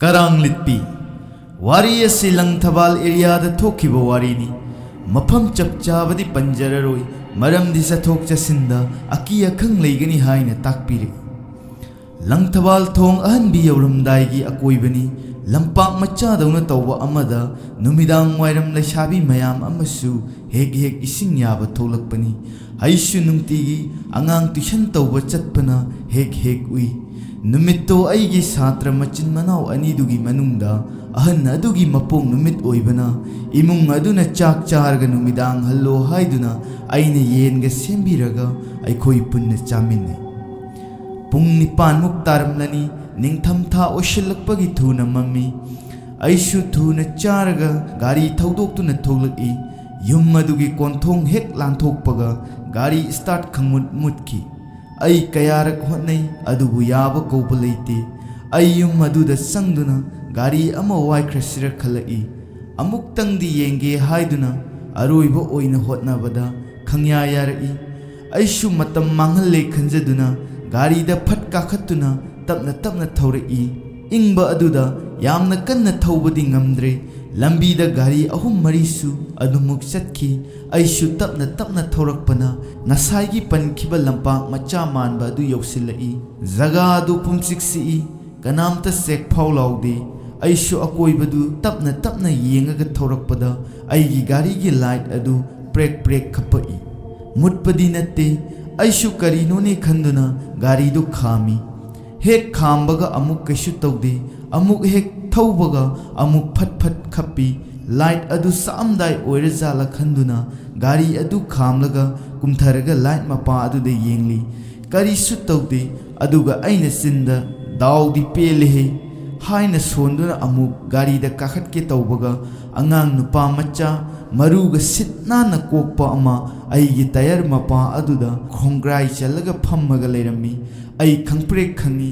करांगलित्पी वारी असी लंगथबाल एरिया थोखिब वारीनी मफम चपचाबदी पंजररोई मरमदी चथोक चसिंदा अकी अखंग लेगनी हाइना ताकपीरे लंगथबाल थोंग अहनबी यौरमदाइगी अकोइबनी लंपाक मच्चादौना तौबा अमदा नुमिदांग वाइरम लैसाबी मयाम अमसु हेक हेक इसिंग याबा थोलकपनी हाइसु नुंगतिगी अंगांग ट्यूशन तौबा चतपना हेक हेक उई नुमित्तो अइगी छात्र मचिन मनाव अनिदुगी मनुंगदा अहन अदुगी मपोंग नुमित ओइबना इमुंग अदुना चाक चारगा नुमिदांग हल्लो हाइदुना अइना येनगा सेंबिरगा अइखोइ पुन्ना चामिन्नै पुंग निपान मुक तारमलनी निंगथमथा ओशिलकपगी थुना मम्मी अइसु थुना चारगा गाड़ी थौदोक्तुना थोलकई युम अदुगी कोंथोंग हेक लांथोकपगा गाड़ी स्टार्ट खंगमुत मुतकी अई कयारक होनै अदुबु याब कौब लेते अई युम अदुदा संगदुना गाड़ी अमा वाइख्रसिर खलई अमुक्तंगदी येंगे हाइदुना अरोइबो ओइना होटनाबदा खंगया यारई अइसु मतम मांगहले खंजदुना गाड़ीदा फट काखतुना तपना तपना थौरई इंगबा अदुदा यामना कन्ना थौबदी ngamdre लंबीदा गाड़ी अहुम मरीसु अदुमुक चतकी अइसु तपना तपना थौरकपना नसाइगी पनखिबा लंपाक मच्चा मानबा अदु यौसिलई जगा अदु पुमसिक्सी कनामता सेक फाउ लाउदे अइसु अकोइबदु तपना तपना येंगगा थौरकपदा अइगी गाड़ीगी लाइट अदु प्रेक प्रेक खपई मुटपदी नत्ते अइसु करीनोने खंदुना गाड़ीदु खामी हेक खामबगा अमुक कैसु तौदे अमुक हेक थौबगा अमुक फट फट खपी लाइट अदु सामदाय ओइरजाला खंदुना गाड़ी अदु खामलगा कुमथरगा लाइट मपा अदुदे येंगली करीसु तौदे अदुगा अइना सिंदा दाउदी पेलेहे हाइना सोंदुना अमुक गाड़ीदा काखटके तौबगा अंगांग नुपा मच्चा मरुगा सिटनाना कोकपा अमा अइगी टायर मपा अदुदा खोंग्राई चलगा फम्मगा लेरम्मी अइ खंगप्रे खंगी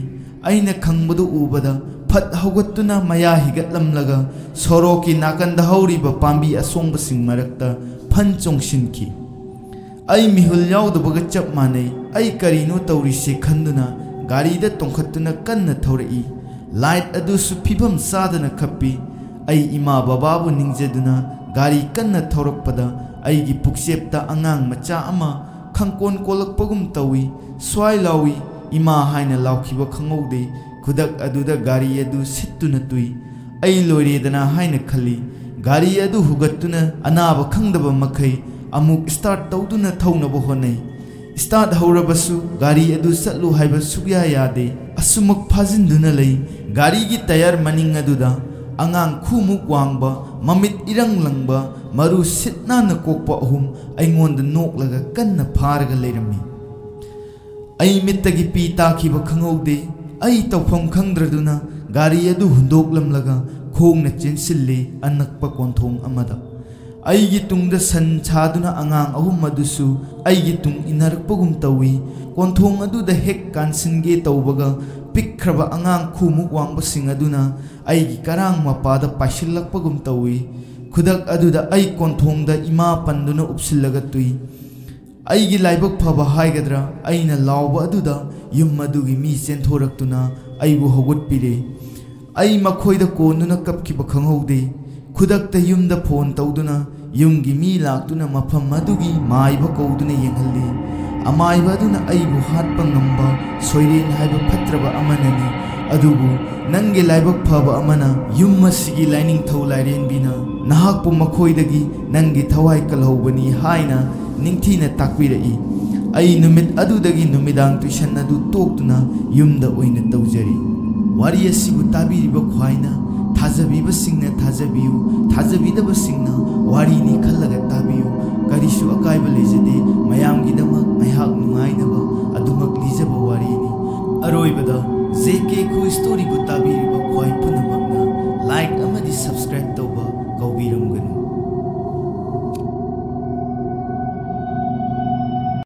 अइना खंगबदु उबदा फट हौगत्तुना मया हिगतलमलगा सोरोकी नाकंदा हौरिबा पांबी असोंबसिंग मरक्ता फन चोंगसिनकी अइ मिहुल याउदबगा चप मानै अइ करीनो तौरिसे खंदुना गाड़ीदा तोंखत्तुना कन्ना थौरई लाइट अदुसु फिभम सादना खप्पी अइ इमा बाबाबु निंगजेदुना गाड़ी कन्ना थौरकपदा अइगी पुक्सेपता अंगांग मच्चा अमा खंकोन कोलकपगुम तौई स्वाइ लाउई इमा हाइना लाउखिबा खंगौदे खुदक अदुदा गाड़ी अदु सित्तुना तुई अइ लोइरेदना हाइना खली गाड़ी अदु हुगत्तुना अनाबा खंगदबा मखै अमुक स्टार्ट तौदुना थौनबा होनै स्टार्ट हौरबसु गाड़ी अदु चलु हाइबा सुग्या यादे असुमक फाजिनदुना लै गाड़ीगी टायर मनिंग अदुदा अंगांग खुमुक वांगबा ममित इरंग लंगबा मरु सिटनाना कोकपा अहुम अइंगोंदा नोकलगा कन्ना फारगा लेरम्मी अइ मित्तगी पी ताखिबा खंगौदे अइ तौफम खंगद्रदुना गाड़ी अदु हुंदोकलमलगा खोंगना चेंसिल्ले अनक्पा कोंथोंग अमदा अइगी तुंगदा सन छादुना अंगांग अहुम अदुसु अइगी तुंग इनरकपगुम तौई कोंथोंग अदुदा हेक कानसिनगे तौबगा पिक्खरबा अंगांग खुमुक वांगबसिंग अदुना अइगी करांग मपादा पाइसिल्लकपगुम तौई खुदक अदुदा अइ कोंथोंगदा इमा पंदुना उपसिल्लगा तुई अइगी लाइबक फबा हाइगद्रा अइना लाउबा अदुदा युम अदुगी मी चेंथोरक्तुना अइबु हौगतपिरे अइ मखोइदा कोनुना कपखिबा खंगौदे खुदकता युमदा फोन तौदुना युमगी मी लाक्तुना मफम अदुगी माइबा कौदुना येंगहल्ले अमाइबा अदुना अइबु हाटपा ngamba सोइरेन हाइबा फत्रबा अमननी अदुबु नंगे लाइबक फबा अमना युम मसिगी लाइनिंग थौ लाइरेन बिना नहाकपु मखोइदगी नंगी थवाइ कलहौबनी हाइना निंगथीना ताकपिरई अइ नुमित अदुदगी नुमिदांग ट्यूशन अदु तोक्तुना युमदा ओइना तौजरी वारी असिबु ताबिरिबा ख्वाइना थाजबीबसिंगना थाजबियु थाजबीदबसिंगना वारीनी खल्लगा ताबियु करिसु अकाइबा लेजदे मयामगिदमक मयाक नुंगाइनबा अदुमक लीजबा वारीनी अरोइबदा जेके खु स्टोरी बु ताबिरिबा ख्वाइ